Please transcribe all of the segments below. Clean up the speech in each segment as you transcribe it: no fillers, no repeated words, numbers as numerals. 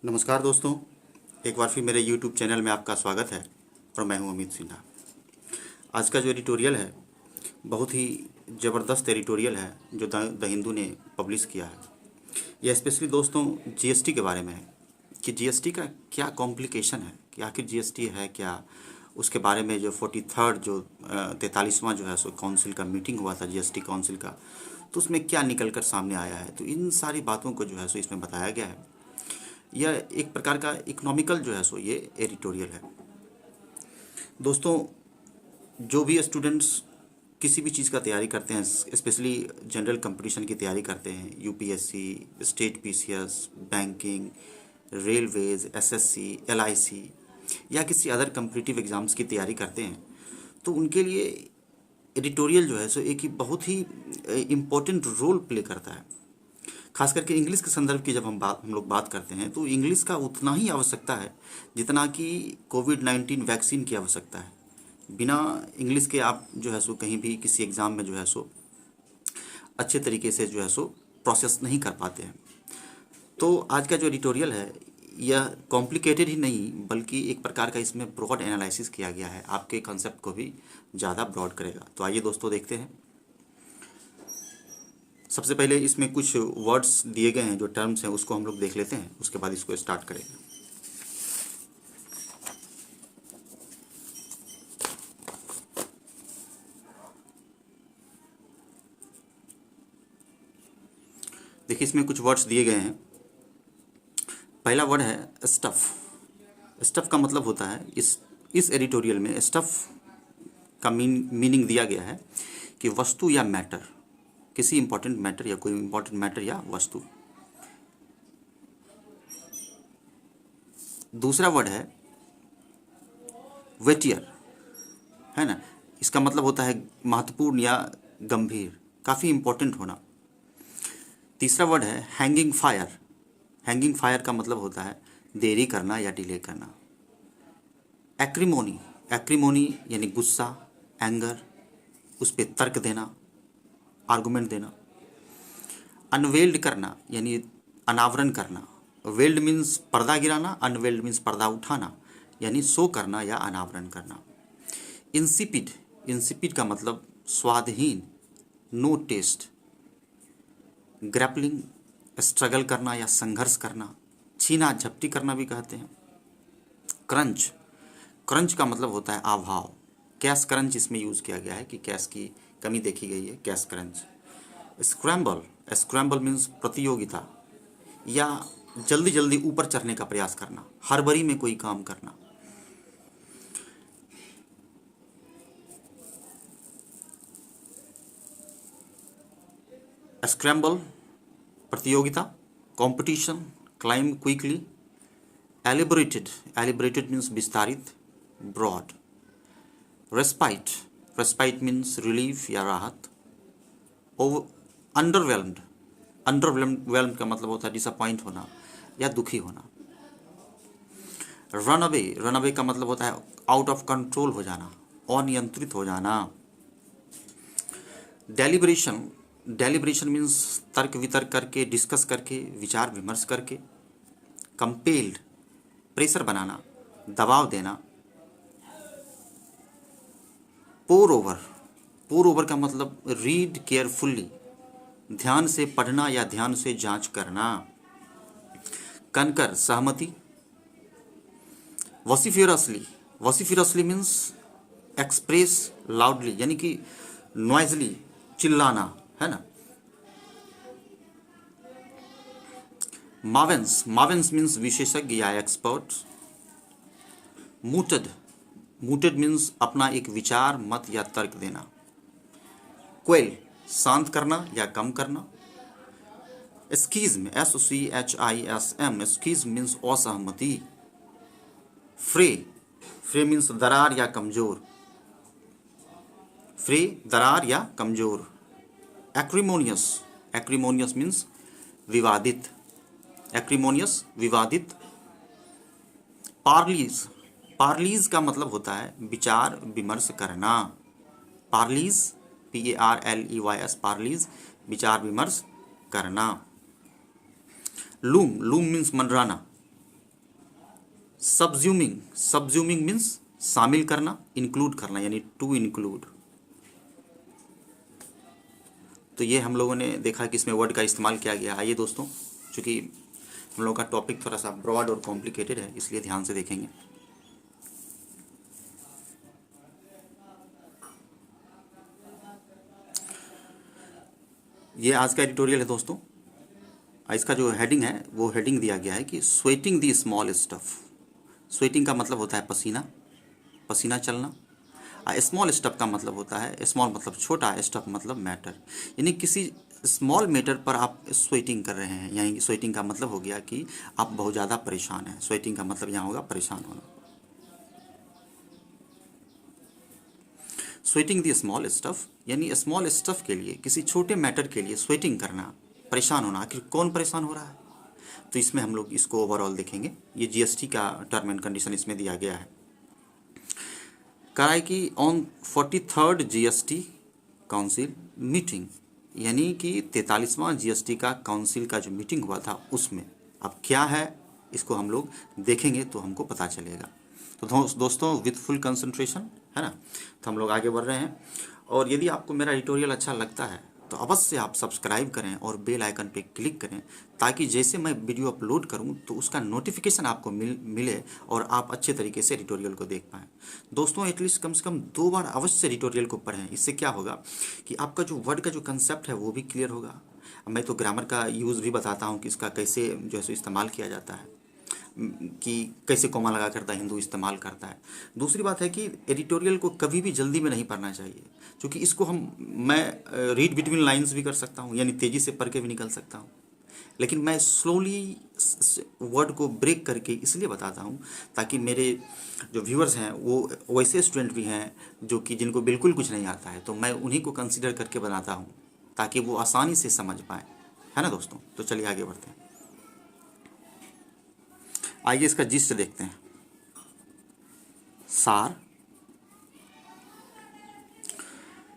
नमस्कार दोस्तों, एक बार फिर मेरे YouTube चैनल में आपका स्वागत है और मैं हूं अमित सिन्हा। आज का जो एडिटोरियल है बहुत ही ज़बरदस्त एडिटोरियल है जो द हिंदू ने पब्लिश किया है। यह स्पेशली दोस्तों जीएसटी के बारे में है कि जीएसटी का क्या कॉम्प्लिकेशन है, कि आखिर जीएसटी है क्या, उसके बारे में जो 43rd जो 43वां जो है सो काउंसिल का मीटिंग हुआ था जीएसटी काउंसिल का, तो उसमें क्या निकल कर सामने आया है। तो इन सारी बातों को जो है सो इसमें बताया गया है। यह एक प्रकार का इकोनॉमिकल जो है सो ये एडिटोरियल है। दोस्तों, जो भी स्टूडेंट्स किसी भी चीज़ का तैयारी करते हैं, स्पेशली जनरल कंपटीशन की तैयारी करते हैं, UPSC, state PCS, banking, railways, SSC, LIC या किसी अदर कम्पिटिटिव एग्ज़ाम्स की तैयारी करते हैं, तो उनके लिए एडिटोरियल जो है सो एक ही बहुत ही इम्पोर्टेंट रोल प्ले करता है। खास करके इंग्लिश के संदर्भ की जब हम लोग बात करते हैं तो इंग्लिश का उतना ही आवश्यकता है जितना कि कोविड-19 वैक्सीन की आवश्यकता है। बिना इंग्लिश के आप जो है सो कहीं भी किसी एग्ज़ाम में जो है सो अच्छे तरीके से जो है सो प्रोसेस नहीं कर पाते हैं। तो आज का जो एडिटोरियल है यह कॉम्प्लिकेटेड ही नहीं बल्कि एक प्रकार का इसमें ब्रॉड एनालिसिस किया गया है, आपके कंसेप्ट को भी ज़्यादा ब्रॉड करेगा। तो आइए दोस्तों देखते हैं। सबसे पहले इसमें कुछ वर्ड्स दिए गए हैं, जो टर्म्स हैं उसको हम लोग देख लेते हैं, उसके बाद इसको स्टार्ट करेंगे। देखिए इसमें कुछ वर्ड्स दिए गए हैं। पहला वर्ड है स्टफ। स्टफ का मतलब होता है, इस एडिटोरियल में स्टफ का मीनिंग दिया गया है कि वस्तु या मैटर, किसी इंपॉर्टेंट मैटर या कोई इंपॉर्टेंट मैटर या वस्तु। दूसरा वर्ड है वेटियर, है ना, इसका मतलब होता है महत्वपूर्ण या गंभीर, काफ़ी इंपॉर्टेंट होना। तीसरा वर्ड है हैंगिंग फायर। हैंगिंग फायर का मतलब होता है देरी करना या डिले करना। एक्रीमोनी, एक्रीमोनी यानी गुस्सा, एंगर, उस पर तर्क देना, आर्गुमेंट देना। अनवेल्ड करना यानी अनावरण करना। वेल्ड मीन्स पर्दा गिराना, अनवेल्ड मीन्स पर्दा उठाना यानी शो करना या अनावरण करना। इंसिपिड, इंसिपिड का मतलब स्वादहीन, नो टेस्ट। ग्रैपलिंग, स्ट्रगल करना या संघर्ष करना, छीना झपटी करना भी कहते हैं। क्रंच, क्रंच का मतलब होता है अभाव। कैश क्रंच इसमें यूज़ किया गया है कि कैश की कमी देखी गई है, cash crunch. Scramble, scramble means प्रतियोगिता या जल्दी जल्दी ऊपर चढ़ने का प्रयास करना, हड़बड़ी में कोई काम करना। स्क्रैम्बल प्रतियोगिता, competition, climb quickly. Elaborated, elaborated means विस्तारित, broad. Respite, respite means relief या राहत। अंडरवेल्म्ड, अंडरवेल्म्ड का मतलब होता है डिसअपॉइंट होना या दुखी होना। रन अवे, रन अवे का मतलब होता है आउट ऑफ कंट्रोल हो जाना, अनियंत्रित हो जाना। डेलिब्रेशन, डेलिब्रेशन मीन्स तर्क वितर्क करके, डिस्कस करके, विचार विमर्श करके। कंपेल्ड, प्रेशर बनाना, दबाव देना। पोर ओवर, पोर ओवर का मतलब रीड केयरफुल्ली, ध्यान से पढ़ना या ध्यान से जांच करना। कनकर, सहमति। वॉसिफियरसली, वॉसिफियरसली मीन्स एक्सप्रेस लाउडली यानी कि नॉइजली, चिल्लाना, है ना। मावेंस, मावेंस मीन्स विशेषज्ञ या एक्सपर्ट। मूटेड, मूटेड मीन्स अपना एक विचार, मत या तर्क देना। क्वेल, शांत करना या कम करना। स्कीज्म, SCHISM, स्कीज्म मीन्स असहमति। फ्रे, फ्रे मीन्स दरार या कमजोर, फ्रे दरार या कमजोर। एक्रीमोनियस, एक्रीमोनियस मीन्स विवादित, एक्रीमोनियस विवादित। पार्लीज, पार्लीज का मतलब होता है विचार विमर्श करना। पार्लीज, PARLEYS, पार्लीज विचार विमर्श करना। लूम, लूम मीन्स मंडराना, सबज्यूमिंग, सबज्यूमिंग मीन्स शामिल करना, इंक्लूड करना, यानी टू इंक्लूड। तो ये हम लोगों ने देखा कि इसमें वर्ड का इस्तेमाल किया गया। आइए दोस्तों, चूँकि हम लोगों का टॉपिक थोड़ा सा ब्रॉड और कॉम्प्लिकेटेड है, इसलिए ध्यान से देखेंगे। ये आज का एडिटोरियल है दोस्तों। इसका जो हेडिंग है वो हेडिंग दिया गया है कि sweating the small stuff. Sweating का मतलब होता है पसीना, पसीना चलना। स्मॉल स्टफ का मतलब होता है, स्मॉल मतलब छोटा, स्टफ मतलब मैटर, यानी किसी स्मॉल मैटर पर आप स्वेटिंग कर रहे हैं। यानी स्वेटिंग का मतलब हो गया कि आप बहुत ज़्यादा परेशान हैं। स्वेटिंग का मतलब यहाँ होगा परेशान होना। स्वेटिंग दी स्मॉल स्टफ यानी स्मॉल स्टफ के लिए, किसी छोटे मैटर के लिए स्वेटिंग करना, परेशान होना। आखिर कौन परेशान हो रहा है? तो इसमें हम लोग इसको ओवरऑल देखेंगे। ये जीएसटी का टर्म एंड कंडीशन इसमें दिया गया है। कहा है कि on 43rd GST council meeting, यानी कि 43वां जीएसटी का काउंसिल का जो मीटिंग हुआ था उसमें अब क्या है इसको हम लोग देखेंगे तो हमको पता चलेगा। तो दोस्तों विथ फुल कंसंट्रेशन, है ना, तो हम लोग आगे बढ़ रहे हैं। और यदि आपको मेरा एडिटोरियल अच्छा लगता है तो अवश्य आप सब्सक्राइब करें और बेल आइकन पे क्लिक करें, ताकि जैसे मैं वीडियो अपलोड करूं तो उसका नोटिफिकेशन आपको मिले और आप अच्छे तरीके से एडिटोरियल को देख पाएँ। दोस्तों एटलीस्ट कम से कम 2 बार अवश्य एडिटोरियल को पढ़ें। इससे क्या होगा कि आपका जो वर्ड का जो कंसेप्ट है वो भी क्लियर होगा। मैं तो ग्रामर का यूज़ भी बताता हूँ कि इसका कैसे जो है सो इस्तेमाल किया जाता है, कि कैसे कॉमा लगा करता है हिंदू इस्तेमाल करता है। दूसरी बात है कि एडिटोरियल को कभी भी जल्दी में नहीं पढ़ना चाहिए, क्योंकि इसको मैं रीड बिटवीन लाइंस भी कर सकता हूँ, यानी तेज़ी से पढ़ के भी निकल सकता हूँ। लेकिन मैं स्लोली वर्ड को ब्रेक करके इसलिए बताता हूँ ताकि मेरे जो व्यूअर्स हैं वो वैसे स्टूडेंट भी हैं जो कि जिनको बिल्कुल कुछ नहीं आता है, तो मैं उन्हीं को कंसिडर करके बनाता हूँ ताकि वो आसानी से समझ पाएँ, है ना दोस्तों। तो चलिए आगे बढ़ते हैं। आइए इसका जिस्ट देखते हैं। सार,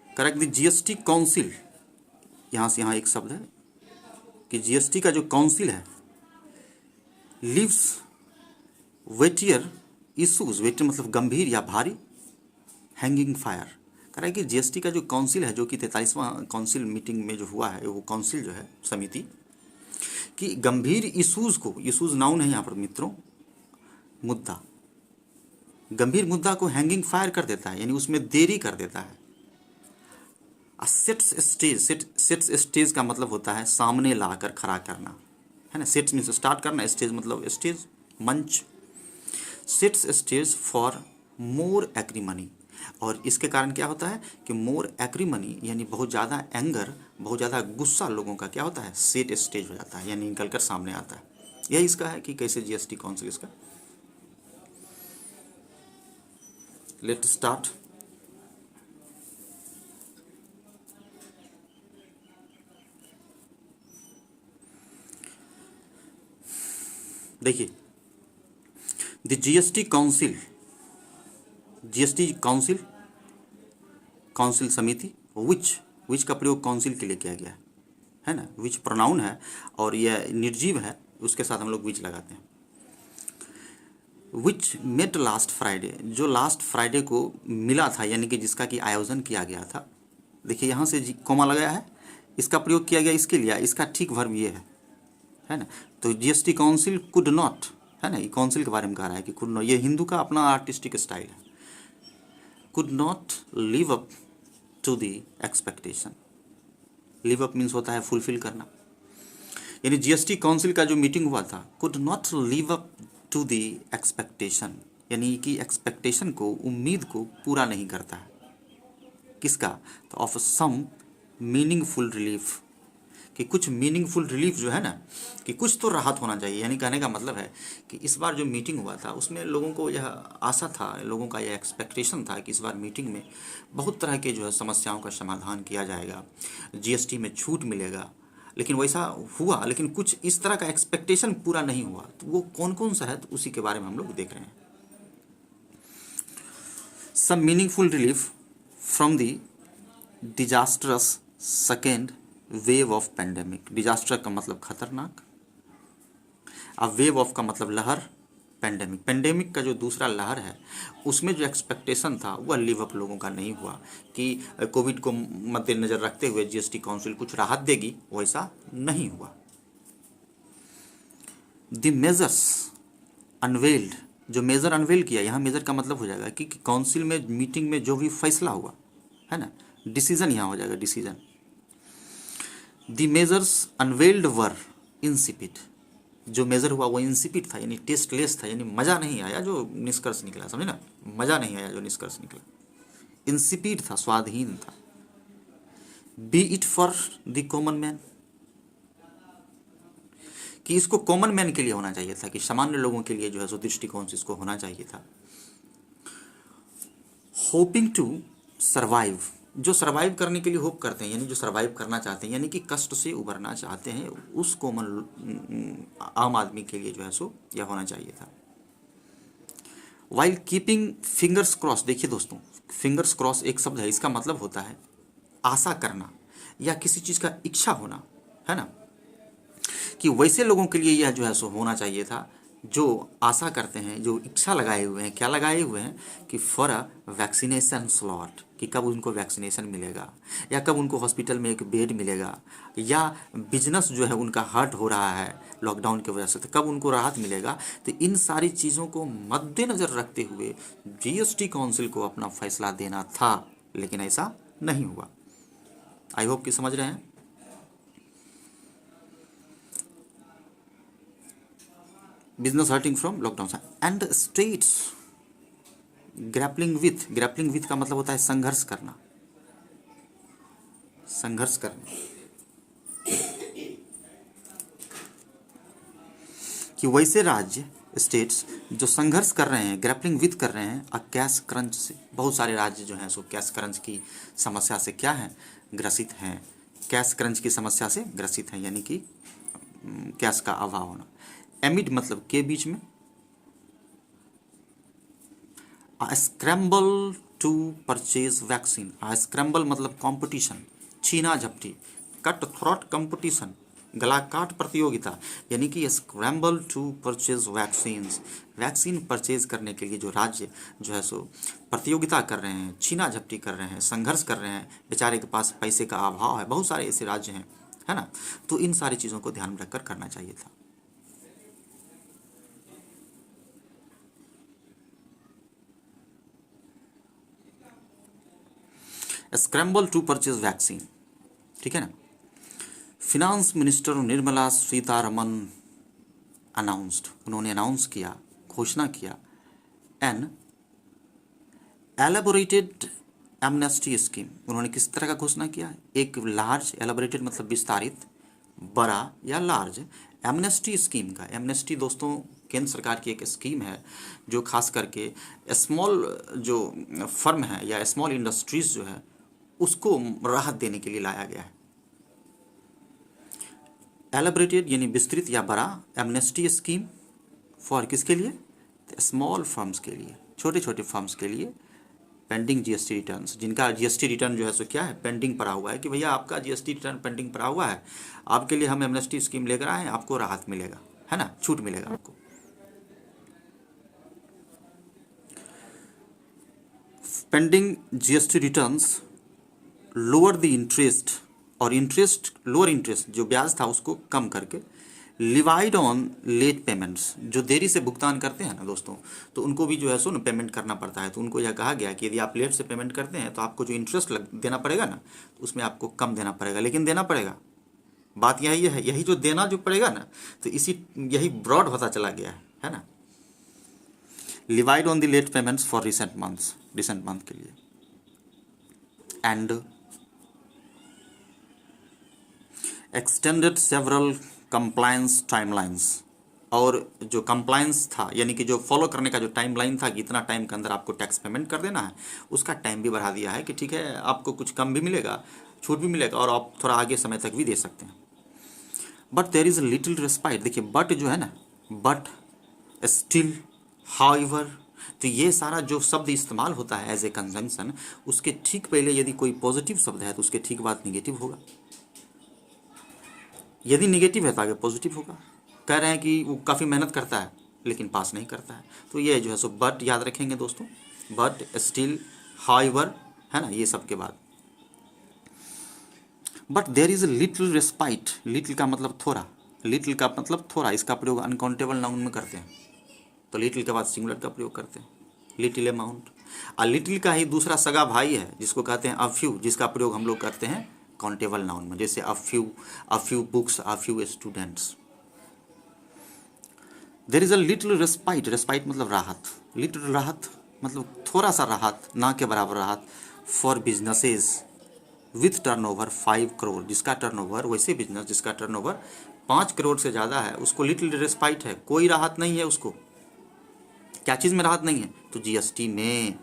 करेक्ट, द जीएसटी काउंसिल, यहाँ से यहाँ एक शब्द है कि जीएसटी का जो काउंसिल है लिव्स वेटियर इशूज, वेटियर मतलब गंभीर या भारी, हैंगिंग फायर। कह रहा है कि जीएसटी का जो काउंसिल है, जो कि 43वां काउंसिल मीटिंग में जो हुआ है, वो काउंसिल जो है समिति कि गंभीर इशूज़ को, इशूज़ नाउन है यहाँ पर मित्रों, मुद्दा, गंभीर मुद्दा को हैंगिंग फायर कर देता है, यानी उसमें देरी कर देता है। सेट्स स्टेज, सेट्स स्टेज का मतलब होता है सामने लाकर खड़ा करना, है ना। सेट्स मीन्स स्टार्ट करना, स्टेज मतलब स्टेज, मंच। सेट्स स्टेज फॉर मोर एक्रीमनी, और इसके कारण क्या होता है कि मोर एक्रीमनी यानी बहुत ज़्यादा एंगर, बहुत ज़्यादा गुस्सा लोगों का क्या होता है, सेट स्टेज हो जाता है, यानी निकल कर सामने आता है। यही इसका है कि कैसे जीएसटी काउंसिल इसका। Let start. देखिए, the GST council, GST council, council समिति, विच का प्रयोग काउंसिल के लिए किया गया है ना। विच प्रोनाउन है और यह निर्जीव है, उसके साथ हम लोग विच लगाते हैं। विच मेट लास्ट फ्राइडे, जो लास्ट फ्राइडे को मिला था, यानी कि जिसका कि आयोजन किया गया था। देखिए यहाँ से कोमा लगाया है, इसका प्रयोग किया गया इसके लिए, इसका ठीक वर्ब ये है ना। तो जीएसटी काउंसिल कुड नॉट, है ना, ये काउंसिल के बारे में कह रहा है कि कुड नॉट, ये हिंदू का अपना आर्टिस्टिक स्टाइल है। Could not live up to the expectation, live up means होता है फुलफिल करना, यानी जीएसटी काउंसिल का जो मीटिंग हुआ था could not live up to the expectation, यानी कि एक्सपेक्टेशन को, उम्मीद को पूरा नहीं करता है। किसका? तो ऑफ सम मीनिंगफुल रिलीफ, कि कुछ मीनिंगफुल रिलीफ जो है ना, कि कुछ तो राहत होना चाहिए। यानी कहने का मतलब है कि इस बार जो मीटिंग हुआ था उसमें लोगों को यह आशा था, लोगों का यह एक्सपेक्टेशन था कि इस बार मीटिंग में बहुत तरह के जो है समस्याओं का समाधान किया जाएगा, जीएसटी में छूट मिलेगा। लेकिन वैसा हुआ, लेकिन कुछ इस तरह का एक्सपेक्टेशन पूरा नहीं हुआ। तो वो कौन कौन सा है, तो उसी के बारे में हम लोग देख रहे हैं। Some meaningful relief from the disastrous second wave of pandemic. Disaster का मतलब खतरनाक, अब वेव ऑफ का मतलब लहर, पेंडेमिक, पेंडेमिक का जो दूसरा लहर है उसमें जो एक्सपेक्टेशन था वह लिव अप लोगों का नहीं हुआ कि कोविड को मद्देनज़र रखते हुए जीएसटी काउंसिल कुछ राहत देगी, वैसा नहीं हुआ। द मेजर्स अनवेल्ड, जो मेजर अनवेल किया, यहाँ मेजर का मतलब हो जाएगा कि काउंसिल में मीटिंग में जो भी फैसला हुआ है ना, डिसीजन यहाँ हो जाएगा decision. The measures unveiled were insipid, जो मेजर हुआ वो इंसिपिड था, यानी टेस्टलेस था, यानी मज़ा नहीं आया जो निष्कर्ष निकला, समझे ना, मज़ा नहीं आया जो निष्कर्ष निकला, इंसिपिड था, स्वादहीन था। B it for the common man, कि इसको कॉमन मैन के लिए होना चाहिए था, कि सामान्य लोगों के लिए जो है सो दृष्टिकोण से इसको होना चाहिए था। होपिंग टू सर्वाइव, जो सर्वाइव करने के लिए होप करते हैं, यानी जो सर्वाइव करना चाहते हैं, यानी कि कष्ट से उबरना चाहते हैं, उस कॉमन आम आदमी के लिए जो है सो यह होना चाहिए था। वाइल कीपिंग फिंगर्स क्रॉस, देखिए दोस्तों, फिंगर्स क्रॉस एक शब्द है, इसका मतलब होता है आशा करना या किसी चीज़ का इच्छा होना, है ना, कि वैसे लोगों के लिए यह जो है सो होना चाहिए था जो आशा करते हैं, जो इच्छा लगाए हुए हैं, क्या लगाए हुए हैं कि फॉर अ वैक्सीनेशन स्लॉट, कि कब उनको वैक्सीनेशन मिलेगा, या कब उनको हॉस्पिटल में एक बेड मिलेगा, या बिजनेस जो है उनका हर्ट हो रहा है लॉकडाउन की वजह से, तो कब उनको राहत मिलेगा। तो इन सारी चीज़ों को मद्देनज़र रखते हुए जीएसटी काउंसिल को अपना फैसला देना था, लेकिन ऐसा नहीं हुआ। आई होप कि समझ रहे हैं। Business hurting from lockdown and states grappling with का मतलब होता है संघर्ष करना, संघर्ष करना, कि वैसे राज्य स्टेट्स जो संघर्ष कर रहे हैं, ग्रैपलिंग विथ कर रहे हैं अ कैश क्रंच से, बहुत सारे राज्य जो हैं सो कैश क्रंच की समस्या से क्या है, ग्रसित हैं, कैश क्रंच की समस्या से ग्रसित हैं, यानी कि कैश का अभाव होना। एमिड मतलब के बीच में, scramble to purchase vaccine, scramble मतलब कंपटीशन, छीना झपटी, कट थ्रॉट कंपटीशन, गला काट प्रतियोगिता, यानी कि scramble to purchase vaccines, vaccine purchase करने के लिए जो राज्य जो है सो प्रतियोगिता कर रहे हैं, छीना झपटी कर रहे हैं, संघर्ष कर रहे हैं, बेचारे के पास पैसे का अभाव है, बहुत सारे ऐसे राज्य हैं, है ना, तो इन सारी चीज़ों को ध्यान में रखकर करना चाहिए था। स्क्रैम्बल टू परचेज वैक्सीन, ठीक है ना। Finance minister Nirmala Sitharaman announced, उन्होंने अनाउंस किया, घोषणा किया, एन एलेबोरेटेड एमनेस्टी स्कीम, उन्होंने किस तरह का घोषणा किया, एक लार्ज, एलेबोरेटेड मतलब विस्तारित, बड़ा या लार्ज एमनेस्टी स्कीम का। एमनेस्टी दोस्तों केंद्र सरकार की एक स्कीम है जो खास करके स्मॉल जो फर्म है या स्मॉल इंडस्ट्रीज जो है उसको राहत देने के लिए लाया गया है। एलेबरेटेड यानी विस्तृत या बड़ा, एमनेस्टी स्कीम फॉर किसके लिए, स्मॉल फर्म्स के लिए, छोटे छोटे फर्म्स के लिए, पेंडिंग जीएसटी रिटर्न्स, जिनका जीएसटी रिटर्न जो है सो क्या है, पेंडिंग पड़ा हुआ है, कि भैया आपका जीएसटी रिटर्न पेंडिंग पड़ा हुआ है, आपके लिए हम एमनेस्टी स्कीम लेकर आए हैं, आपको राहत मिलेगा, है ना, छूट मिलेगा आपको। Pending GST returns lower the interest, और इंटरेस्ट, लोअर इंटरेस्ट जो ब्याज था उसको कम करके, लिवाइड ऑन लेट पेमेंट्स, जो देरी से भुगतान करते हैं ना दोस्तों, तो उनको भी जो है सो ना पेमेंट करना पड़ता है, तो उनको यह कहा गया कि यदि आप लेट से पेमेंट करते हैं तो आपको जो इंटरेस्ट देना पड़ेगा ना, तो उसमें आपको कम देना पड़ेगा, लेकिन देना पड़ेगा। बात यही है, यही जो देना जो पड़ेगा ना, तो यही ब्रॉड होता चला गया है ना। Levied on the late payments for recent month के लिए, and extended several compliance timelines, और जो कंप्लायंस था यानी कि जो फॉलो करने का जो टाइमलाइन था कि इतना टाइम के अंदर आपको टैक्स पेमेंट कर देना है, उसका टाइम भी बढ़ा दिया है कि ठीक है आपको कुछ कम भी मिलेगा, छूट भी मिलेगा, और आप थोड़ा आगे समय तक भी दे सकते हैं। But there is little respite, देखिए बट जो है ना, बट, स्टिल, हाउएवर, तो ये सारा जो शब्द इस्तेमाल होता है एज ए कंजंक्शन, उसके ठीक पहले यदि कोई पॉजिटिव शब्द है तो उसके ठीक बाद निगेटिव होगा, यदि निगेटिव है तो आगे पॉजिटिव होगा। कह रहे हैं कि वो काफ़ी मेहनत करता है लेकिन पास नहीं करता है। तो ये जो है सो बट याद रखेंगे दोस्तों, बट स्टिल हाउएवर, है ना, ये सब के बाद। But there is a little respite, little का मतलब थोड़ा, लिटिल का मतलब थोड़ा, इसका प्रयोग अनकाउंटेबल नाउन में करते हैं, तो लिटिल के बाद सिंगुलर का प्रयोग करते हैं, लिटिल अमाउंट। और लिटिल का ही दूसरा सगा भाई है जिसको कहते हैं अ फ्यू, जिसका प्रयोग हम लोग करते हैं काउंटेबल नाउन में, जैसे a few books, a few students. There is a little respite, respite मतलब राहत, लिटिल राहत मतलब थोड़ा सा राहत, ना के बराबर राहत, for businesses with turnover 5 crore, जिसका टर्नओवर, वैसे बिजनेस जिसका टर्नओवर 5 करोड़ से ज़्यादा है उसको लिटिल रेस्पाइट है, कोई राहत नहीं है उसको। क्या चीज़ में राहत नहीं है? तो जीएसटी में।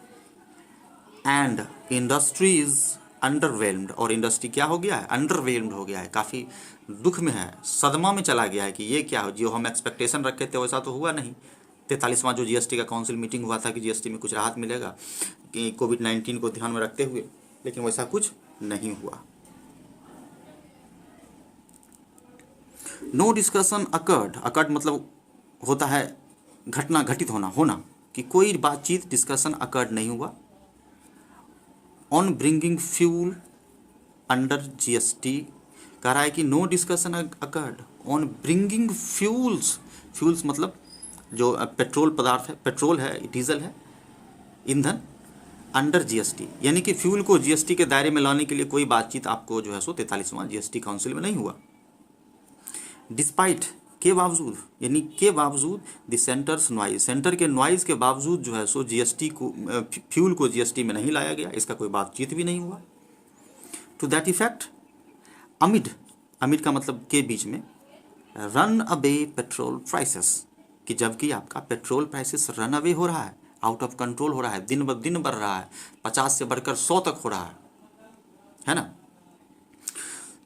एंड इंडस्ट्री इज अंडरवेल्म्ड, और इंडस्ट्री क्या हो गया है? अंडरवेल्म्ड हो गया है, काफ़ी दुख में है, सदमा में चला गया है कि ये क्या हो, जो हम एक्सपेक्टेशन रखे थे वैसा तो हुआ नहीं। 43वां जो जीएसटी का काउंसिल मीटिंग हुआ था कि जीएसटी में कुछ राहत मिलेगा कि कोविड-19 को ध्यान में रखते हुए, लेकिन वैसा कुछ नहीं हुआ। नो डिस्कशन अकर्ड, अकर्ड मतलब होता है घटना, घटित होना, होना, कि कोई बातचीत, डिस्कशन अकर्ड नहीं हुआ। On bringing fuel under GST, कह रहा है कि no discussion occurred on bringing fuels, fuels मतलब जो पेट्रोल पदार्थ है, पेट्रोल है, डीजल है, ईंधन, अंडर जीएसटी, यानी कि फ्यूल को जीएसटी के दायरे में लाने के लिए कोई बातचीत आपको जो है सो 43वां जीएसटी काउंसिल में नहीं हुआ। डिस्पाइट के बावजूद, यानी के बावजूद, द सेंटर्स नॉइज, सेंटर के नॉइज के बावजूद जो है सो जीएसटी को, फ्यूल को जीएसटी में नहीं लाया गया, इसका कोई बातचीत भी नहीं हुआ। To that effect, amid, amid का मतलब के बीच में, रन अवे पेट्रोल प्राइसेस, कि जबकि आपका पेट्रोल प्राइसेस रन अवे हो रहा है, आउट ऑफ कंट्रोल हो रहा है, दिन ब दिन बढ़ रहा है, 50 से बढ़कर 100 तक हो रहा है ना।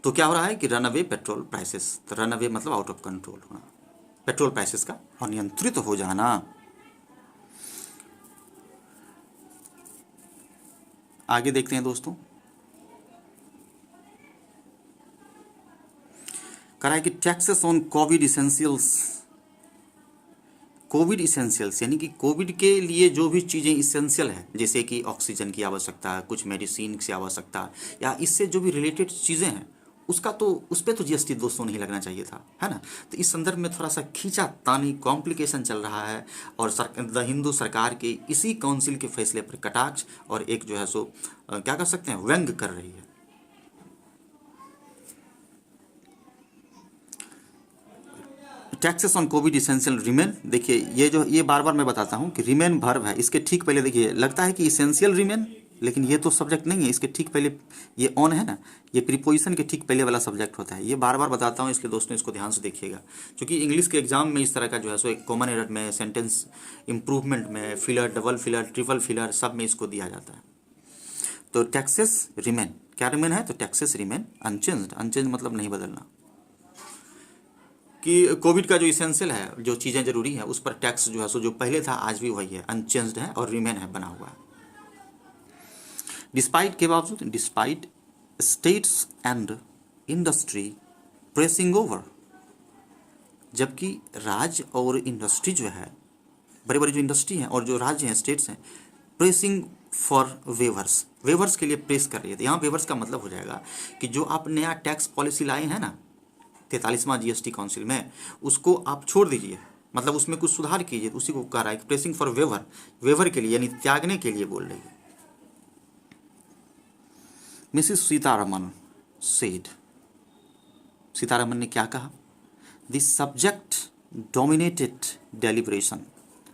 तो क्या हो रहा है कि रन अवे पेट्रोल प्राइसेस, तो रन अवे मतलब आउट ऑफ कंट्रोल होना, पेट्रोल प्राइसेस का अनियंत्रित हो जाना। आगे देखते हैं दोस्तों, कह रहा है कि taxes on Covid essentials, Covid essentials यानी कि कोविड के लिए जो भी चीज़ें इसेंशियल है, जैसे कि ऑक्सीजन की आवश्यकता है, कुछ मेडिसिन की आवश्यकता है, या इससे जो भी रिलेटेड चीज़ें हैं, उसका तो, उस पर तो जीएसटी दोस्तों नहीं लगना चाहिए था, है ना। तो इस संदर्भ में थोड़ा सा खींचा तानी कॉम्प्लिकेशन चल रहा है, और द हिंदू सरकार के इसी काउंसिल के फैसले पर कटाक्ष और एक जो है सो क्या कर सकते हैं, व्यंग कर रही है। Taxes on Covid essential remain, देखिए ये जो, ये बार बार मैं बताता हूँ कि रिमेन वर्ब है, इसके ठीक पहले देखिए लगता है कि इसेंशियल रिमेन, लेकिन ये तो सब्जेक्ट नहीं है, इसके ठीक पहले ये ऑन है ना, ये प्रीपोजिशन के ठीक पहले वाला सब्जेक्ट होता है। ये बार बार बताता हूँ, इसलिए दोस्तों इसको ध्यान से देखिएगा, क्योंकि इंग्लिश के एग्जाम में इस तरह का जो है सो एक कॉमन एरर में, सेंटेंस इंप्रूवमेंट में, filler, double filler, triple filler, सब में इसको दिया जाता है। तो टैक्सेस रिमेन, क्या रिमेन है? तो टैक्सेस रिमेन अनचेंज्ड, अनचेंज मतलब नहीं बदलना, कि कोविड का जो इसेंशियल है, जो चीज़ें जरूरी हैं, उस पर टैक्स जो है सो जो पहले था आज भी वही है, अनचेंज्ड है और रिमेन है, बना हुआ है। डिस्पाइट के बावजूद, despite states and industry pressing over, जबकि राज्य और इंडस्ट्री जो है, बड़ी बड़ी जो इंडस्ट्री हैं और जो राज्य हैं, स्टेट्स हैं, प्रेसिंग फॉर वेवर्स, वेवर्स के लिए प्रेस कर रही है। तो यहाँ वेवर्स का मतलब हो जाएगा कि जो आप नया टैक्स पॉलिसी लाए हैं ना 43वां जीएसटी काउंसिल में, उसको आप छोड़ दीजिए, मतलब उसमें कुछ सुधार कीजिए, उसी को कह रहा है प्रेसिंग फॉर वेवर, वेवर के लिए यानी त्यागने के लिए बोल रही है। मिसिस सीतारमन सेड, सीतारमन ने क्या कहा? दिस सब्जेक्ट डोमिनेटेड डेलिब्रेशन,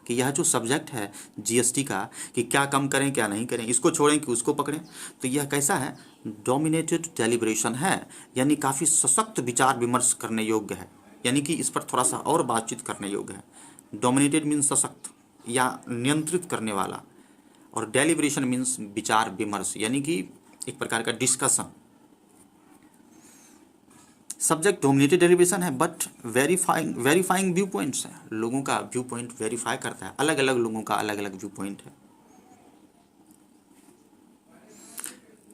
कि यह जो सब्जेक्ट है जीएसटी का, कि क्या कम करें क्या नहीं करें, इसको छोड़ें कि उसको पकड़ें, तो यह कैसा है? डोमिनेटेड डेलिब्रेशन है, यानी काफ़ी सशक्त विचार विमर्श करने योग्य है, यानी कि इस पर थोड़ा सा और बातचीत करने योग्य है। डोमिनेटेड मीन्स सशक्त या नियंत्रित करने वाला, और डेलिब्रेशन मीन्स विचार विमर्श, यानी कि एक प्रकार का डिस्कशन। सब्जेक्ट डोमिनेटेड डेरिवेशन है, बट वेरीफाइंग व्यू पॉइंट्स है, लोगों का व्यू पॉइंट वेरीफाई करता है, अलग अलग लोगों का अलग अलग व्यू पॉइंट है।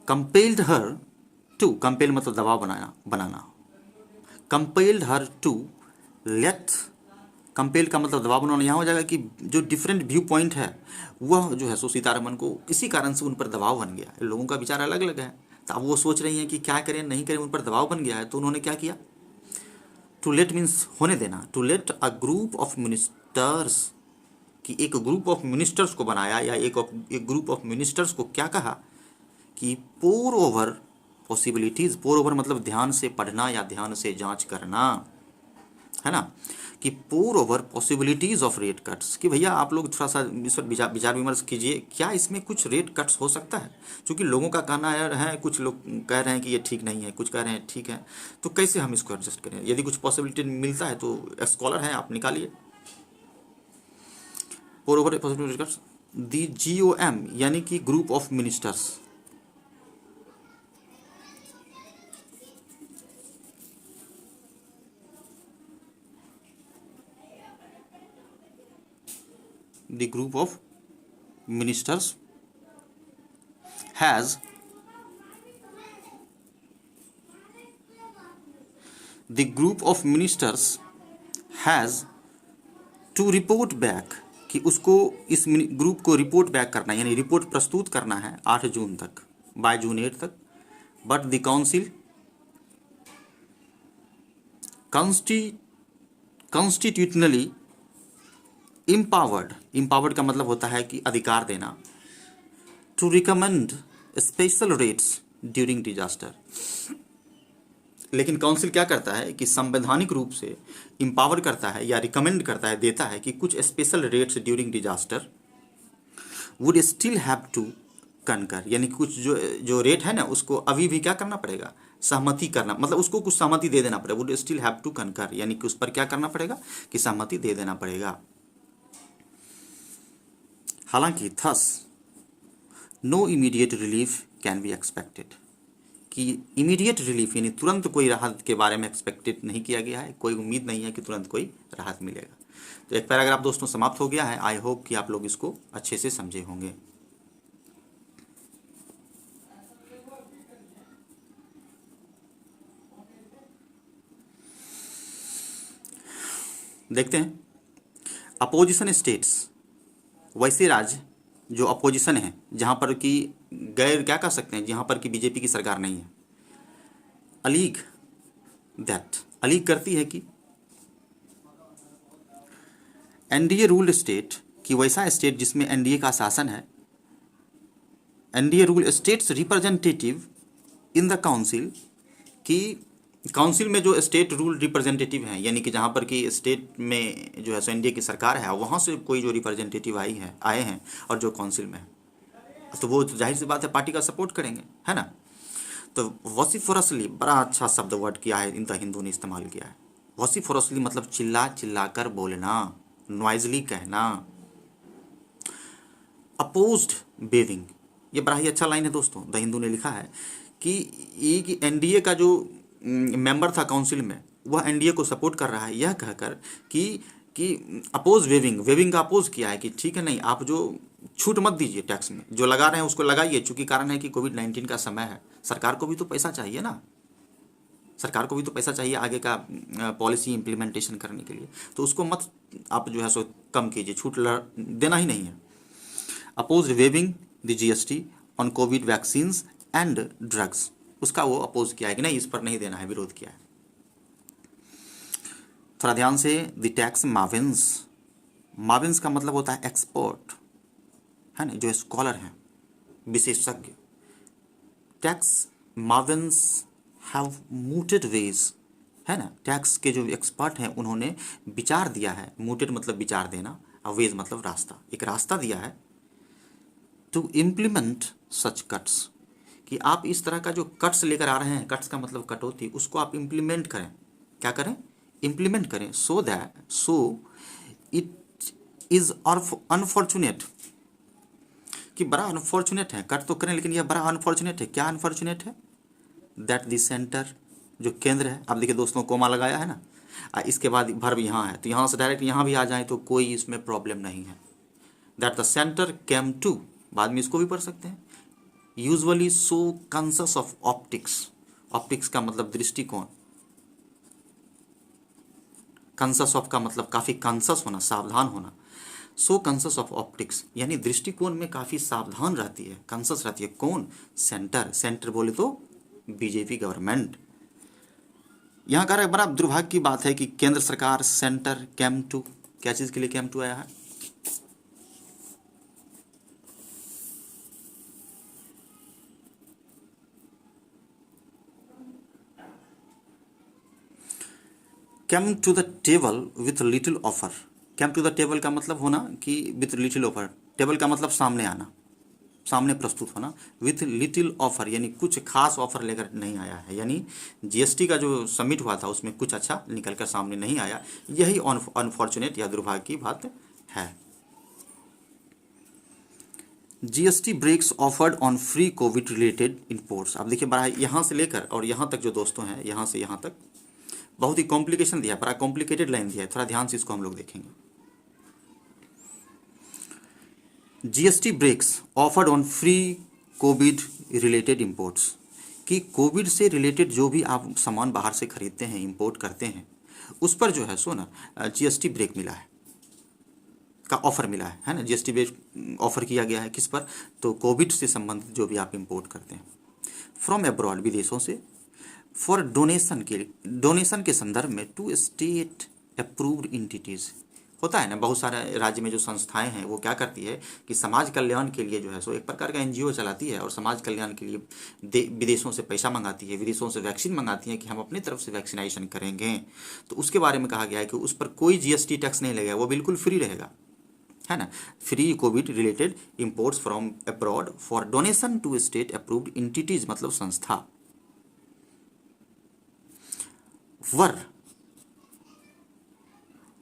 कंपेल्ड हर टू, कंपेल मतलब दबाव बनाना, compelled her to let compel का मतलब दबाव बनाना। यहाँ हो जाएगा कि जो डिफरेंट व्यू पॉइंट है वह जो है सो सीतारमन को इसी कारण से उन पर दबाव बन गया। लोगों का विचार अलग अलग है, तो अब वो सोच रही हैं कि क्या करें नहीं करें, उन पर दबाव बन गया है। तो उन्होंने क्या किया, टू लेट मीन्स होने देना, to let a group of ministers, कि एक ग्रुप ऑफ मिनिस्टर्स को बनाया, या एक ग्रुप ऑफ मिनिस्टर्स को क्या कहा कि पोर ओवर पॉसिबिलिटीज। पोर ओवर मतलब ध्यान से पढ़ना या ध्यान से जांच करना, है ना, कि pore over possibilities of rate cuts, कि भैया आप लोग थोड़ा सा इस पर विचार विमर्श कीजिए, क्या इसमें कुछ रेट कट्स हो सकता है। क्योंकि लोगों का कहना है, कुछ लोग कह रहे हैं कि ये ठीक नहीं है, कुछ कह रहे हैं ठीक है, तो कैसे हम इसको एडजस्ट करें। यदि कुछ पॉसिबिलिटी मिलता है तो स्कॉलर हैं, आप निकालिए। पोर ओवर पॉसिबिलिटी रेट कट्स, दी GOM यानी कि group of ministers, the group of ministers has the group of ministers has to report back, कि उसको इस ग्रुप को रिपोर्ट बैक करना है, यानी रिपोर्ट प्रस्तुत करना है 8 जून तक, बाय जून 8 तक। But the council constitutionally empowered का मतलब होता है कि अधिकार देना, to recommend special rates during disaster. लेकिन काउंसिल क्या करता है कि संवैधानिक रूप से इम्पावर करता है या रिकमेंड करता है, देता है कि कुछ special rates during disaster would still have to concur, यानी कुछ जो रेट है ना उसको अभी भी क्या करना पड़ेगा, सहमति करना, मतलब उसको कुछ सहमति दे देना पड़ेगा। Would still have to concur यानी कि उस पर क्या करना पड़ेगा कि सहमति दे देना पड़ेगा। हालांकि thus no immediate relief can be expected, कि इमीडिएट रिलीफ यानी तुरंत कोई राहत के बारे में एक्सपेक्टेड नहीं किया गया है, कोई उम्मीद नहीं है कि तुरंत कोई राहत मिलेगा। तो एक पैराग्राफ दोस्तों समाप्त हो गया है। आई होप कि आप लोग इसको अच्छे से समझे होंगे। देखते हैं अपोजिशन स्टेट्स, वैसे राज्य जो अपोजिशन है, जहाँ पर कि गैर क्या कह सकते हैं, जहाँ पर कि बीजेपी की सरकार नहीं है, अलीग दैट, अलीग करती है कि एनडीए रूल्ड स्टेट, कि वैसा स्टेट जिसमें एनडीए का शासन है, NDA rule states representative in the council, कि काउंसिल में जो स्टेट रूल रिप्रेजेंटेटिव हैं, यानी कि जहाँ पर कि स्टेट में जो है सो एनडीए की सरकार है, वहाँ से कोई जो रिप्रेजेंटेटिव आए हैं और जो काउंसिल में है, तो वो तो जाहिर सी बात है पार्टी का सपोर्ट करेंगे, है ना। तो वॉसिफोरसली, बड़ा अच्छा शब्द वर्ड किया है इन द हिंदू ने इस्तेमाल किया है। वॉसिफोरसली मतलब चिल्ला चिल्ला कर बोलना, नॉइजली कहना। अपोज्ड वेविंग, ये बड़ा ही अच्छा लाइन है दोस्तों, द हिंदू ने लिखा है कि एनडीए का जो मेंबर था काउंसिल में, वह एनडीए को सपोर्ट कर रहा है, यह कहकर कि अपोज वेविंग का अपोज किया है कि ठीक है, नहीं आप जो छूट मत दीजिए, टैक्स में जो लगा रहे हैं उसको लगाइए, चूंकि कारण है कि कोविड-19 का समय है, सरकार को भी तो पैसा चाहिए ना, सरकार को भी तो पैसा चाहिए आगे का पॉलिसी इम्प्लीमेंटेशन करने के लिए, तो उसको मत आप जो है सो कम कीजिए, छूट देना ही नहीं है। Oppose waiving the GST on covid vaccines and drugs, उसका वो अपोज किया है कि नहीं इस पर नहीं देना है, विरोध किया है। थोड़ा ध्यान से, द टैक्स माविन्स का मतलब होता है एक्सपर्ट, है ना, जो स्कॉलर हैं, विशेषज्ञ। टैक्स माविन्स हैव मूटेड वेज, है ना, टैक्स के जो एक्सपर्ट हैं उन्होंने विचार दिया है, मूटेड मतलब विचार देना, और वेज मतलब रास्ता, एक रास्ता दिया है, टू इम्प्लीमेंट सच कट्स, कि आप इस तरह का जो कट्स लेकर आ रहे हैं, कट्स का मतलब कटौती, उसको आप इम्प्लीमेंट करें, क्या करें, इम्प्लीमेंट करें, सो इट इज अनफॉर्चुनेट, कि बड़ा अनफॉर्चुनेट है, कट तो करें लेकिन यह बड़ा अनफॉर्चुनेट है। क्या अनफॉर्चुनेट है, दैट द सेंटर, जो केंद्र है, आप देखिए दोस्तों कोमा लगाया है ना, इसके बाद वर्ब यहाँ है, तो यहाँ से डायरेक्ट यहाँ भी आ जाए तो कोई इसमें प्रॉब्लम नहीं है। That the centre came to, बाद में इसको भी पढ़ सकते हैं, usually so conscious of optics, optics का मतलब दृष्टिकोण, कॉन्शस ऑफ का मतलब काफ़ी कॉन्शस होना, सावधान होना। सो कॉन्शस ऑफ ऑप्टिक्स यानी दृष्टिकोण में काफ़ी सावधान रहती है, कॉन्शस रहती है। कौन? सेंटर। सेंटर बोले तो बीजेपी गवर्नमेंट। यहाँ का बड़ा दुर्भाग्य की बात है कि केंद्र सरकार सेंटर कैम टू, क्या चीज़ के लिए कैम टू आया है? Came to the table with little offer. Came to the table का मतलब होना कि विथ लिटिल ऑफर, टेबल का मतलब सामने आना, सामने प्रस्तुत होना। विथ लिटिल ऑफर यानी कुछ खास ऑफर लेकर नहीं आया है, यानी जीएसटी का जो समिट हुआ था उसमें कुछ अच्छा निकल कर सामने नहीं आया। यही अनफॉर्चुनेट या दुर्भाग्य की बात है। GST breaks offered on free covid related imports. अब देखिए बड़ा यहाँ से लेकर और यहाँ तक जो दोस्तों हैं, यहाँ से यहाँ तक बहुत ही कॉम्प्लिकेशन दिया है, बड़ा कॉम्प्लिकेटेड लाइन दिया है, थोड़ा ध्यान से इसको हम लोग देखेंगे। GST breaks offered on free covid related imports, कि कोविड से रिलेटेड जो भी आप सामान बाहर से खरीदते हैं, इंपोर्ट करते हैं, उस पर जो है सो ना जीएसटी ब्रेक मिला है, का ऑफर मिला है ना। जीएसटी ब्रेक ऑफर किया गया है किस पर? तो कोविड से संबंधित जो भी आप इंपोर्ट करते हैं फ्रॉम अब्रॉड, विदेशों से, फॉर डोनेशन के संदर्भ में टू स्टेट अप्रूव्ड इंटिटीज। होता है ना, बहुत सारे राज्य में जो संस्थाएं हैं वो क्या करती है कि समाज कल्याण के लिए जो है सो एक प्रकार का एनजीओ चलाती है और समाज कल्याण के लिए विदेशों से पैसा मंगाती है, विदेशों से वैक्सीन मंगाती है कि हम अपनी तरफ से वैक्सीनेशन करेंगे। तो उसके बारे में कहा गया है कि उस पर कोई जीएसटी टैक्स नहीं लगेगा, वो बिल्कुल फ्री रहेगा, है ना। Free covid related imports from abroad for donation to state approved entities, मतलब संस्था। वर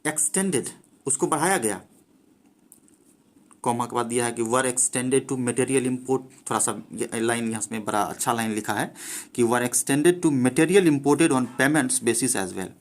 एक्सटेंडेड, उसको बढ़ाया गया, कॉमा के बाद दिया है कि were extended to material import. थोड़ा सा लाइन यहाँ में बड़ा अच्छा लाइन लिखा है कि were extended to material imported on payments basis as well.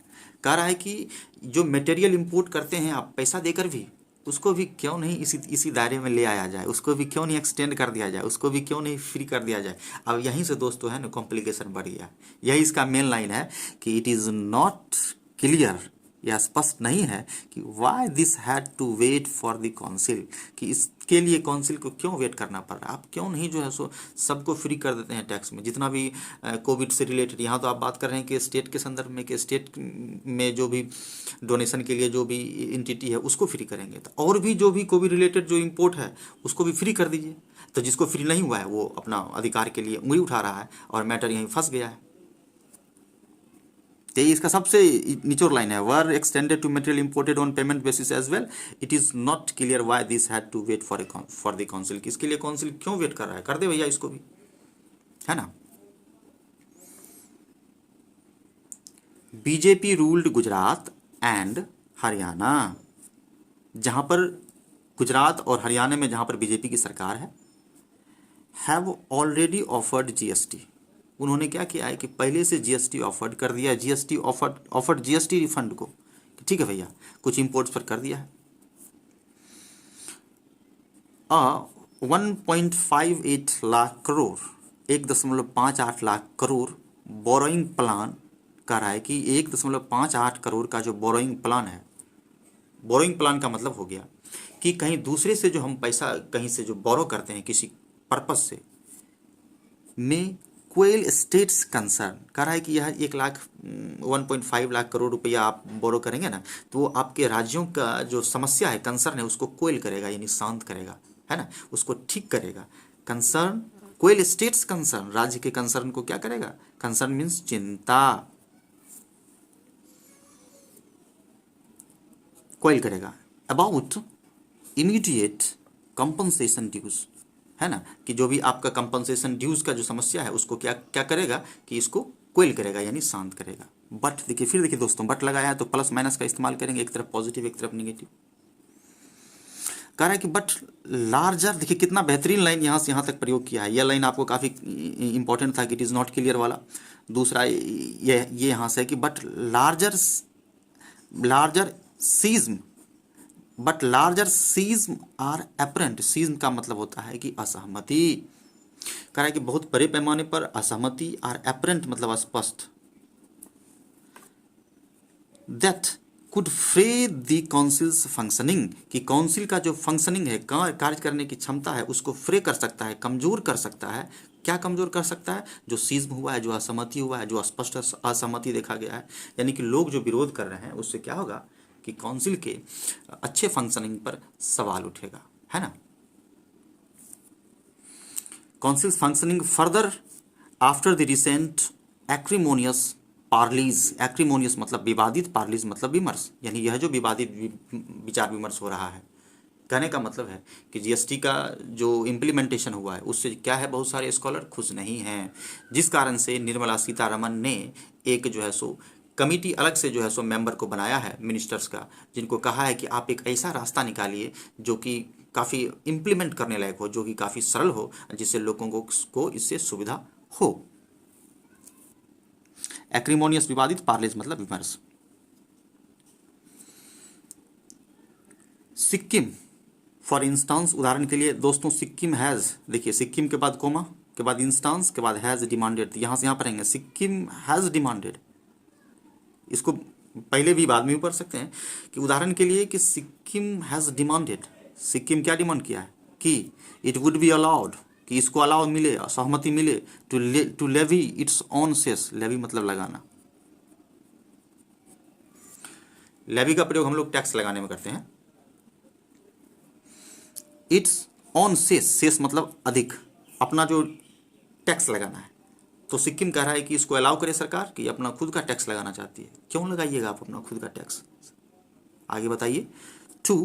कह रहा है कि जो मटेरियल इंपोर्ट करते हैं आप पैसा देकर भी, उसको भी क्यों नहीं इसी दायरे में ले आया जाए, उसको भी क्यों नहीं एक्सटेंड कर दिया जाए, उसको भी क्यों नहीं फ्री कर दिया जाए। अब यहीं से दोस्तों है ना कॉम्प्लिकेशन बढ़ गया। यही इसका मेन लाइन है कि इट इज़ नॉट क्लियर, यह स्पष्ट नहीं है कि why this had to wait for the council, कि इसके लिए काउंसिल को क्यों वेट करना पड़ रहा है। आप क्यों नहीं जो है सो सबको फ्री कर देते हैं टैक्स में, जितना भी कोविड से रिलेटेड। यहाँ तो आप बात कर रहे हैं कि स्टेट के संदर्भ में, कि स्टेट में जो भी डोनेशन के लिए जो भी एंटिटी है उसको फ्री करेंगे, तो और भी जो भी कोविड रिलेटेड जो इम्पोर्ट है उसको भी फ्री कर दीजिए। तो जिसको फ्री नहीं हुआ है वो अपना अधिकार के लिए उंगली उठा रहा है और मैटर यहीं फंस गया है। तो इसका सबसे निचोड़ लाइन है, were extended to material imported on payment basis as well, it is not clear why this had to wait for the council. इसके लिए काउंसिल क्यों वेट कर रहा है, कर दे भैया इसको भी, है ना। BJP ruled Gujarat and Haryana, जहां पर गुजरात और हरियाणा में जहां पर बीजेपी की सरकार है, हैव ऑलरेडी ऑफर्ड जीएसटी। उन्होंने क्या किया है कि पहले से जीएसटी ऑफर्ड कर दिया है, जीएसटी ऑफर्ड जीएसटी रिफंड को, ठीक है भैया, कुछ इंपोर्ट्स पर कर दिया है। 1.58 लाख करोड़, 1.58 लाख करोड़ बोरोइंग प्लान कर रहा है कि 1.58 करोड़ का जो बोरोइंग प्लान है, बोरोइंग प्लान का मतलब हो गया कि कहीं दूसरे से जो हम पैसा कहीं से जो बोरो करते हैं किसी पर्पस से, में क्वेल स्टेट्स कंसर्न कर रहा है कि यह 1.5 लाख करोड़ रुपया आप बोरो करेंगे ना, तो वो आपके राज्यों का जो समस्या है, कंसर्न है, उसको क्वेल करेगा, यानी शांत करेगा, है ना, उसको ठीक करेगा। कंसर्न, क्वेल स्टेट्स कंसर्न, राज्य के कंसर्न को क्या करेगा, कंसर्न मीन्स चिंता, क्वेल करेगा। अबाउट इमीडिएट कंपनसेशन ड्यूज, है ना, कि जो भी आपका कंपनसेशन ड्यूज का जो समस्या है उसको क्या क्या करेगा कि इसको क्वेल करेगा, यानी शांत करेगा। बट देखिए, फिर देखिए दोस्तों, बट लगाया है तो प्लस माइनस का इस्तेमाल करेंगे, एक तरफ पॉजिटिव एक तरफ निगेटिव। कह रहा है कि बट लार्जर, देखिए कितना बेहतरीन लाइन यहाँ से यहाँ तक प्रयोग किया है। यह लाइन आपको काफ़ी इंपॉर्टेंट था कि इट इज़ नॉट क्लियर वाला। दूसरा ये यहाँ से है कि but larger सीज्म, but larger सीज्म are apparent. सीज्म का मतलब होता है कि असहमति। कह रहा है कि बहुत बड़े पैमाने पर असहमति, और एपरेंट मतलब स्पष्ट। दैट कुड फ्रे द काउंसिल्स फंक्शनिंग, कि काउंसिल का जो फंक्शनिंग है, कार्य करने की क्षमता है, उसको फ्रे कर सकता है, कमजोर कर सकता है। क्या कमजोर कर सकता है? जो सीज्म हुआ है, जो असहमति हुआ है, जो स्पष्ट असहमति देखा गया है, यानी कि लोग जो विरोध कर रहे हैं, उससे क्या होगा कि काउंसिल के अच्छे फंक्शनिंग पर सवाल उठेगा, है ना। Council functioning further after the recent acrimonious parleys, acrimonious मतलब विवादित, पार्लीज मतलब विमर्श, यानी यह जो विवादित विचार विमर्श हो रहा है, कहने का मतलब है कि जीएसटी का जो इम्प्लीमेंटेशन हुआ है उससे क्या है, बहुत सारे स्कॉलर खुश नहीं हैं, जिस कारण से निर्मला सीतारमन ने एक जो है सो कमिटी अलग से जो है सो मेंबर को बनाया है मिनिस्टर्स का, जिनको कहा है कि आप एक ऐसा रास्ता निकालिए जो कि काफ़ी इम्प्लीमेंट करने लायक हो, जो कि काफ़ी सरल हो, जिससे लोगों को इससे सुविधा हो। एक्रीमोनियस विवादित, पार्लेज मतलब विमर्श। सिक्किम फॉर इंस्टांस, उदाहरण के लिए दोस्तों, सिक्किम हैज़, देखिए सिक्किम के बाद कोमा के बाद इंस्टांस के बाद हैज़ डिमांडेड, यहाँ से यहाँ पढ़ेंगे सिक्किम हैज़ डिमांडेड, इसको पहले भी बाद में भी पढ़ सकते हैं कि उदाहरण के लिए कि सिक्किम हैज़ डिमांडेड, सिक्किम क्या डिमांड किया है कि इट वुड बी अलाउड, कि इसको अलाउ मिले, सहमति मिले, to levy its on cess, levy मतलब लगाना, लेवी का प्रयोग हम लोग टैक्स लगाने में करते हैं, इट्स ऑन सेस, सेस मतलब अधिक, अपना जो टैक्स लगाना है, तो सिक्किम कह रहा है कि इसको अलाउ करे सरकार कि अपना खुद का टैक्स लगाना चाहती है। क्यों लगाइएगा आप अपना खुद का टैक्स, आगे बताइए। To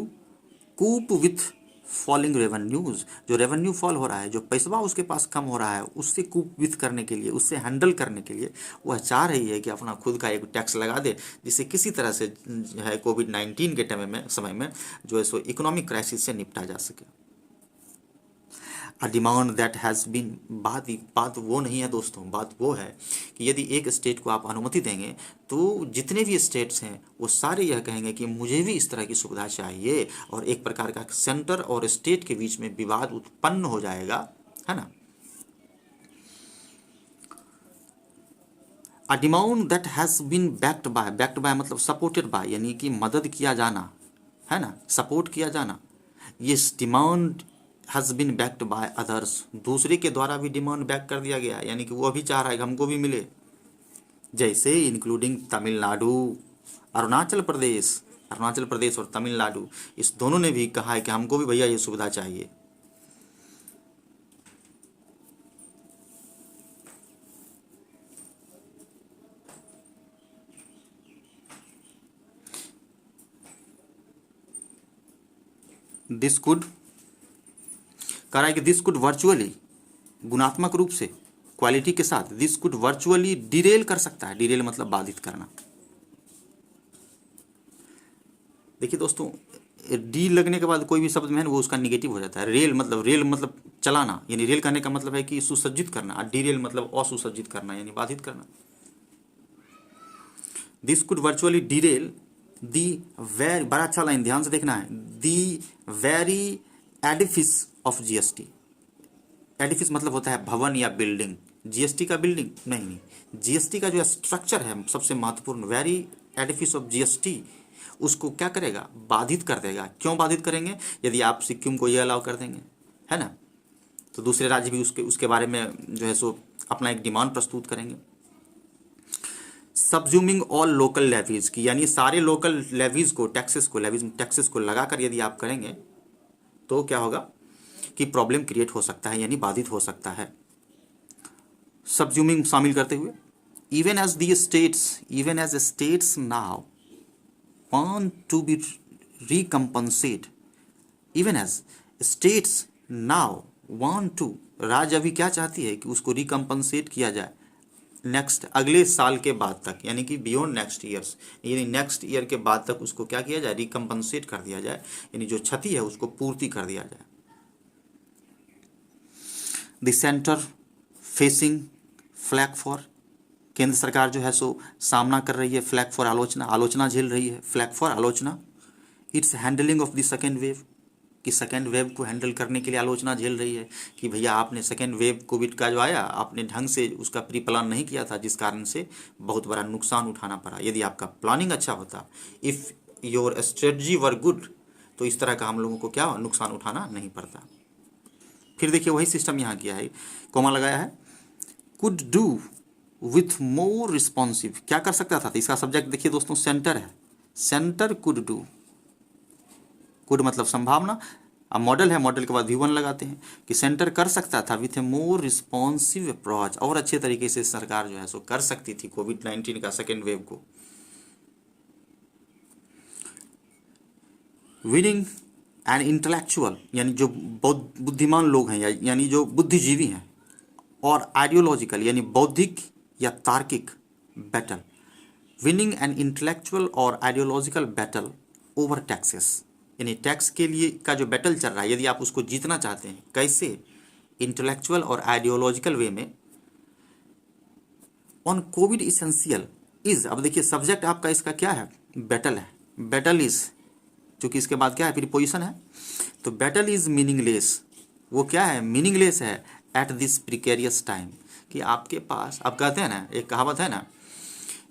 cope with falling revenues, जो रेवेन्यू फॉल हो रहा है, जो पैसा उसके पास कम हो रहा है, उससे कूप विथ करने के लिए, उससे हैंडल करने के लिए वह चाह रही है कि अपना खुद का एक टैक्स लगा दे, जिससे किसी तरह से जो है कोविड-19 के समय में जो है सो इकोनॉमिक क्राइसिस से निपटा जा सके। A demand that has been, बात वो नहीं है दोस्तों, बात वो है कि यदि एक स्टेट को आप अनुमति देंगे तो जितने भी स्टेट्स हैं वो सारे यह कहेंगे कि मुझे भी इस तरह की सुविधा चाहिए, और एक प्रकार का सेंटर और स्टेट के बीच में विवाद उत्पन्न हो जाएगा, है ना। A demand that has been backed by मतलब सपोर्टेड बाय, यानी कि मदद किया जाना, है ना, सपोर्ट किया जाना, ये demand has been backed by others, दूसरे के द्वारा भी डिमांड बैक कर दिया गया, यानी कि वो भी चाह रहा है कि हमको भी मिले, जैसे इंक्लूडिंग तमिलनाडु, अरुणाचल प्रदेश और तमिलनाडु, इस दोनों ने भी कहा है कि हमको भी भैया ये सुविधा चाहिए। दिस कुड कह रहा है कि दिस कुड वर्चुअली, गुणात्मक रूप से, क्वालिटी के साथ, दिस कुड वर्चुअली डिरेल कर सकता है, डिरेल मतलब बाधित करना। देखिए दोस्तों, डी लगने के बाद कोई भी शब्द में है वो उसका निगेटिव हो जाता है। रेल मतलब चलाना, यानी रेल करने का मतलब है कि सुसज्जित करना, और डिरेल मतलब असुसज्जित करना, यानी बाधित करना। This could virtually Daryl the very, बड़ा अच्छा लाइन ध्यान से देखना है, दी very Edifice of GST. Edifice मतलब होता है भवन या बिल्डिंग, जीएसटी का बिल्डिंग नहीं, जीएसटी का जो स्ट्रक्चर है सबसे महत्वपूर्ण, वेरी एडिफिस ऑफ जीएसटी, उसको क्या करेगा, बाधित कर देगा। क्यों बाधित करेंगे? यदि आप सिक्किम को ये अलाउ कर देंगे, है ना, तो दूसरे राज्य भी उसके बारे में जो है सो अपना एक डिमांड प्रस्तुत करेंगे। सबज्यूमिंग ऑल लोकल लेवीज की, यानी सारे लोकल लेवीज को, टैक्सेस को लगाकर यदि आप करेंगे तो क्या होगा कि प्रॉब्लम क्रिएट हो सकता है, यानी बाधित हो सकता है। सबज्यूमिंग शामिल करते हुए, even as states now want to be recompensate, even as states now want to, राज्य अभी क्या चाहती है कि उसको रिकम्पनसेट किया जाए नेक्स्ट, अगले साल के बाद तक, यानी कि बियॉन्ड नेक्स्ट ईयर्स, यानी नेक्स्ट ईयर के बाद तक उसको क्या किया जाए, रिकम्पनसेट कर दिया जाए, यानी जो क्षति है उसको पूर्ति कर दिया जाए। The centre facing flag for, केंद्र सरकार जो है सो सामना कर रही है फ्लैग फॉर आलोचना झेल रही है, फ्लैग फॉर आलोचना। It's handling of the second wave, कि सेकेंड वेव को हैंडल करने के लिए आलोचना झेल रही है कि भैया आपने सेकेंड वेव कोविड का जो आया, आपने ढंग से उसका प्री प्लान नहीं किया था, जिस कारण से बहुत बड़ा नुकसान उठाना पड़ा। यदि आपका प्लानिंग अच्छा होता, if your strategy were good, तो इस तरह का हम लोगों को क्या नुकसान उठाना नहीं पड़ता। फिर देखिए वही सिस्टम यहाँ किया है, कॉमा लगाया है, could do with more responsive, क्या कर सकता था, तो इसका सब्जेक्ट देखिए दोस्तों सेंटर है, सेंटर कुड डू, कुड मतलब संभावना, अब मॉडल है, मॉडल के बाद V1 लगाते हैं कि सेंटर कर सकता था with A more responsive approach, और अच्छे तरीके से सरकार जो है सो कर सकती थी कोविड-19 का सेकेंड वेव को। विनिंग एंड इंटेलेक्चुअल, यानी जो बुद्धिमान लोग हैं यानी जो बुद्धिजीवी हैं, और आइडियोलॉजिकल यानी बौद्धिक या तार्किक बैटल, विनिंग एन इंटेलेक्चुअल और आइडियोलॉजिकल बैटल ओवर टैक्सेस, यानी टैक्स के लिए का जो बैटल चल रहा है, यदि आप उसको जीतना चाहते हैं, कैसे, इंटेलेक्चुअल और आइडियोलॉजिकल वे में, ऑन कोविड इसेंशियल इज, अब देखिए सब्जेक्ट आपका इसका क्या है, बैटल है, बैटल इज, क्योंकि इसके बाद क्या है प्रीपोजिशन है, तो बैटल इज मीनिंगलेस, वो क्या है, मीनिंगलेस है एट दिस प्रिकेरियस टाइम, कि आपके पास, अब कहते हैं ना, एक कहावत है ना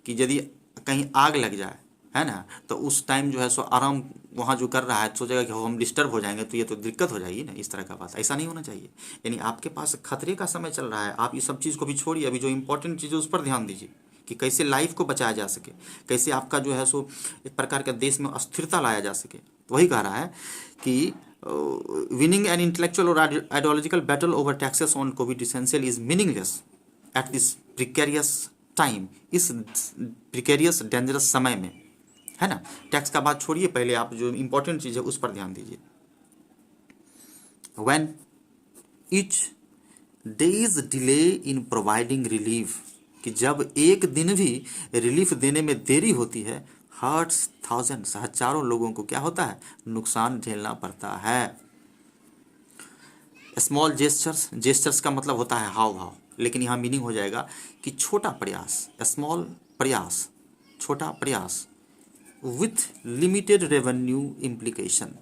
कि यदि कहीं आग लग जाए, है ना, तो उस टाइम जो है सो आराम वहाँ जो कर रहा है सोचेगा कि हम डिस्टर्ब हो जाएंगे तो ये तो दिक्कत हो जाएगी ना, इस तरह का बात, ऐसा नहीं होना चाहिए। यानी आपके पास खतरे का समय चल रहा है, आप ये सब चीज़ को भी छोड़िए, अभी जो इंपॉर्टेंट चीज़ है उस पर ध्यान दीजिए कि कैसे लाइफ को बचाया जा सके, कैसे आपका जो है सो एक प्रकार का देश में अस्थिरता लाया जा सके। तो वही कह रहा है कि विनिंग एन इंटेलेक्चुअल और ideological battle over taxes on Covid essential is meaningless at this precarious time, इस प्रिकेरियस डेंजरस समय में, है ना। टैक्स का बात छोड़िए, पहले आप जो इंपॉर्टेंट चीज़ है उस पर ध्यान दीजिए। When each days delay in providing relief, कि जब एक दिन भी रिलीफ देने में देरी होती है, हर्ट्स थाउजेंड्स, हजारों लोगों को क्या होता है, नुकसान झेलना पड़ता है। स्मॉल जेस्चर्स, जेस्चर्स का मतलब होता है हाव भाव, लेकिन यहाँ मीनिंग हो जाएगा कि छोटा प्रयास, स्मॉल प्रयास, छोटा प्रयास, विथ लिमिटेड रेवेन्यू इम्प्लीकेशन,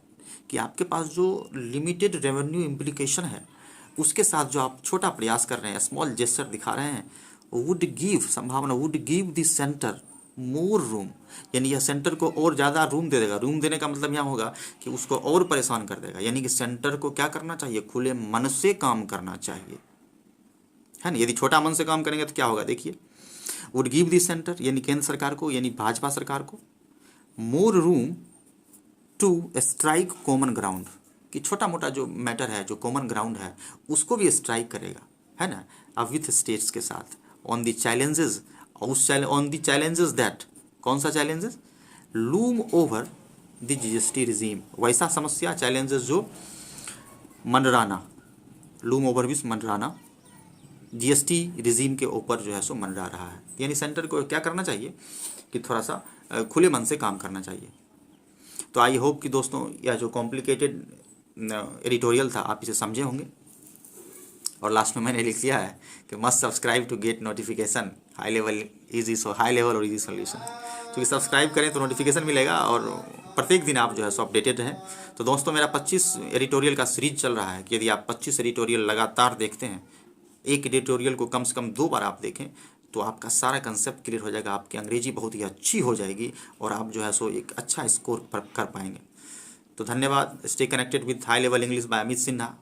कि आपके पास जो लिमिटेड रेवेन्यू इम्प्लीकेशन है उसके साथ जो आप छोटा प्रयास कर रहे हैं, स्मॉल जेस्चर दिखा रहे हैं, वुड गिव, संभावना, would give this centre more room, यानी यह सेंटर को और ज़्यादा रूम दे देगा। रूम देने का मतलब यहाँ होगा कि उसको और परेशान कर देगा, यानी कि सेंटर को क्या करना चाहिए, खुले मन से काम करना चाहिए, है ना। यदि छोटा मन से काम करेंगे तो क्या होगा, देखिए, वुड गिव दिस सेंटर यानी केंद्र सरकार को, यानी भाजपा सरकार को, more room to strike common ground, कि छोटा मोटा जो मैटर है, जो कॉमन ग्राउंड है उसको भी स्ट्राइक करेगा, है ना, अब विथ स्टेट्स के साथ, on the challenges, on the challenges that, कौन सा challenges, loom over the GST regime, वैसा समस्या, चैलेंजेस जो मंडराना, लूम ओवर भी मंडराना, जीएसटी रिजीम के ऊपर जो है सो मंडरा रहा है, यानी सेंटर को क्या करना चाहिए कि थोड़ा सा खुले मन से काम करना चाहिए। तो आई होप कि दोस्तों यह जो कॉम्प्लिकेटेड एडिटोरियल था आप इसे समझे होंगे, और लास्ट में मैंने लिख दिया है कि must subscribe to get notification, high level easy, so high level और इजी सोल्यूशन, क्योंकि सब्सक्राइब करें तो नोटिफिकेशन मिलेगा और प्रत्येक दिन आप जो है सो अपडेटेड रहें। तो दोस्तों मेरा 25 एडिटोरियल का सीरीज चल रहा है कि यदि आप 25 एडिटोरियल लगातार देखते हैं, एक एडिटोरियल को कम से कम 2 बार आप देखें, तो आपका सारा कंसेप्ट क्लियर हो जाएगा, आपकी अंग्रेजी बहुत ही अच्छी हो जाएगी और आप जो है सो एक अच्छा स्कोर कर पाएंगे। तो धन्यवाद। Stay connected with high level English by Amit Sinha.